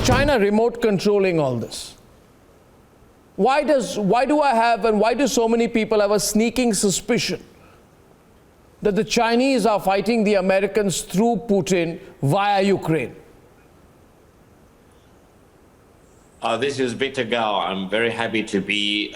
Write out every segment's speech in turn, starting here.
China remote controlling all this? Why do so many people have a sneaking suspicion that the Chinese are fighting the Americans through Putin via Ukraine? This is Victor Gao. I'm very happy to be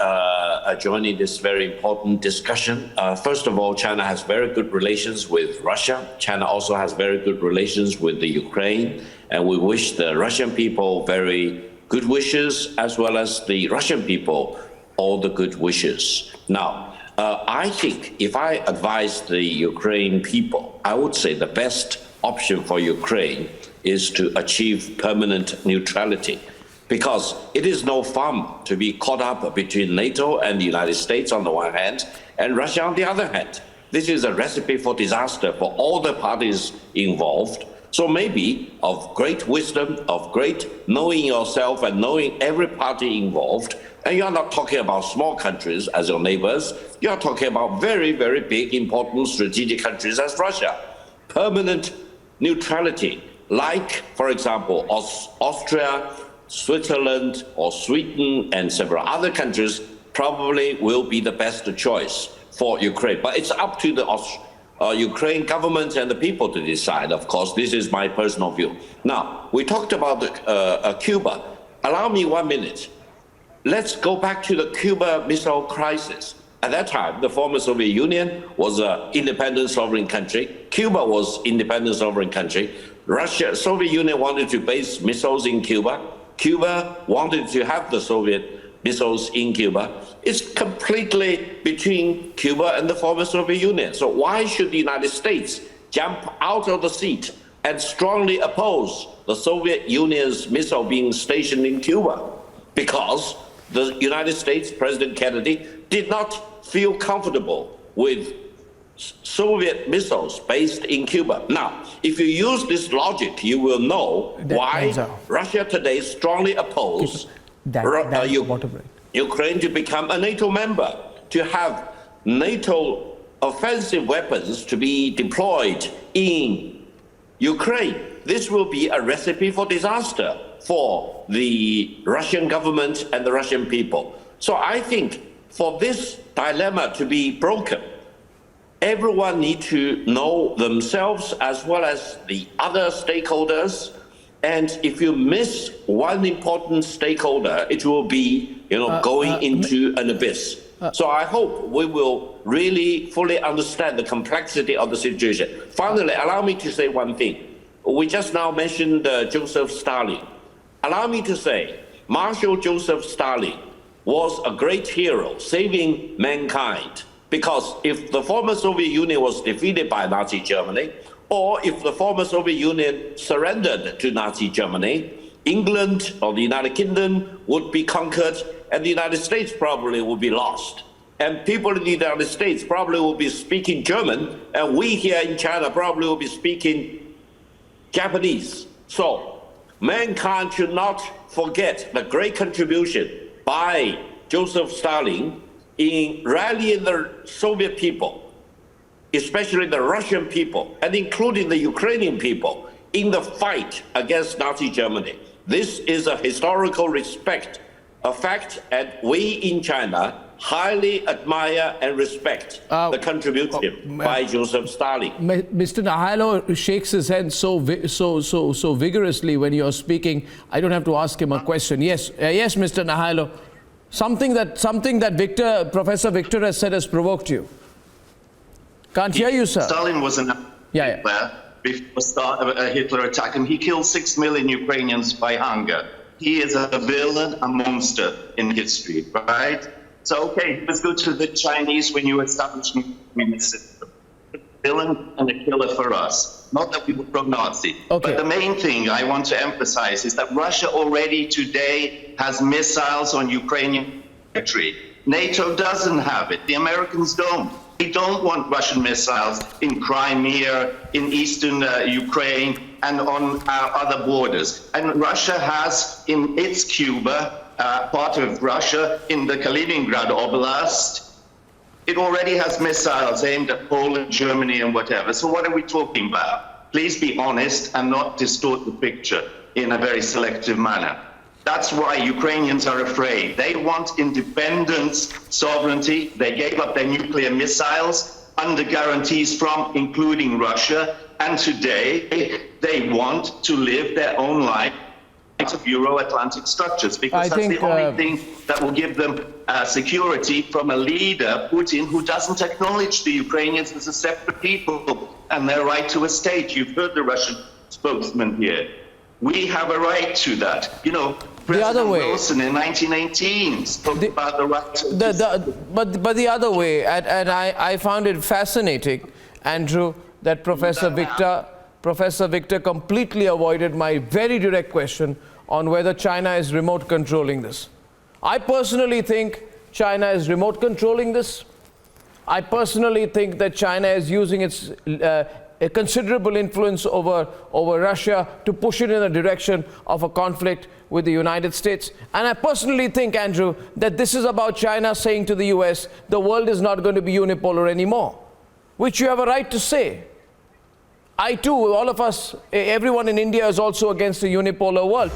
joining this very important discussion. First of all, China has very good relations with Russia. China also has very good relations with the Ukraine, and we wish the Russian people very good wishes, as well as the Russian people all the good wishes. Now, I think if I advise the Ukraine people, I would say the best option for Ukraine is to achieve permanent neutrality, because it is no fun to be caught up between NATO and the United States on the one hand, and Russia on the other hand. This is a recipe for disaster for all the parties involved. So maybe of great wisdom, of great knowing yourself and knowing every party involved, and you're not talking about small countries as your neighbors, you're talking about very, very big, important strategic countries as Russia. Permanent neutrality, like, for example, Austria, Switzerland or Sweden and several other countries probably will be the best choice for Ukraine. But it's up to the Ukraine government and the people to decide, of course. This is my personal view. Now, we talked about Cuba. Allow me 1 minute. Let's go back to the Cuba Missile Crisis. At that time, the former Soviet Union was an independent sovereign country. Cuba was independent sovereign country. Soviet Union wanted to base missiles in Cuba. Cuba wanted to have the Soviet missiles in Cuba. It's completely between Cuba and the former Soviet Union. So why should the United States jump out of the seat and strongly oppose the Soviet Union's missile being stationed in Cuba? Because the United States, President Kennedy, did not feel comfortable with Soviet missiles based in Cuba. Now, if you use this logic, you will know why Russia today strongly opposes Ukraine to become a NATO member, to have NATO offensive weapons to be deployed in Ukraine. This will be a recipe for disaster for the Russian government and the Russian people. So I think for this dilemma to be broken, everyone needs to know themselves as well as the other stakeholders. And if you miss one important stakeholder, it will be, going into an abyss. So I hope we will really fully understand the complexity of the situation. Finally, allow me to say one thing. We just now mentioned Joseph Stalin. Allow me to say, Marshal Joseph Stalin was a great hero, saving mankind. Because if the former Soviet Union was defeated by Nazi Germany, or if the former Soviet Union surrendered to Nazi Germany, England or the United Kingdom would be conquered, and the United States probably would be lost. And people in the United States probably will be speaking German, and we here in China probably will be speaking Japanese. So mankind should not forget the great contribution by Joseph Stalin in rallying the Soviet people, especially the Russian people, and including the Ukrainian people, in the fight against Nazi Germany. This is a historical respect, a fact, and we in China highly admire and respect the contribution by Joseph Stalin. Mr. Nahailo shakes his head so vigorously when you're speaking. I don't have to ask him a question. Yes, yes, Mr. Nahailo. Something that Professor Victor has said has provoked you. Can't hear you, sir. Stalin was an Hitler before Hitler attacked him. He killed 6 million Ukrainians by hunger. He is a villain, a monster in history, right? So, okay, let's go to the Chinese when you establish a system. A villain and a killer for us. Not that we were pro-Nazi. Okay. But the main thing I want to emphasize is that Russia already today has missiles on Ukrainian territory. NATO doesn't have it. The Americans don't. We don't want Russian missiles in Crimea, in eastern Ukraine, and on our other borders. And Russia has in its Cuba, part of Russia, in the Kaliningrad Oblast, it already has missiles aimed at Poland, Germany, and whatever. So what are we talking about? Please be honest and not distort the picture in a very selective manner. That's why Ukrainians are afraid. They want independence, sovereignty. They gave up their nuclear missiles under guarantees from, including Russia. And today, they want to live their own life of Euro-Atlantic structures, because that's the only thing that will give them security from a leader, Putin, who doesn't acknowledge the Ukrainians as a separate people and their right to a state. You've heard the Russian spokesman here. We have a right to that. You know, President Wilson in 1918 spoke about the right to... But the other way, and I found it fascinating, Andrew, that Professor Victor completely avoided my very direct question on whether China is remote controlling this. I personally think China is remote controlling this. I personally think that China is using its a considerable influence over Russia to push it in the direction of a conflict with the United States. And I personally think, Andrew, that this is about China saying to the US, the world is not going to be unipolar anymore, which you have a right to say. I too, all of us, everyone in India is also against a unipolar world.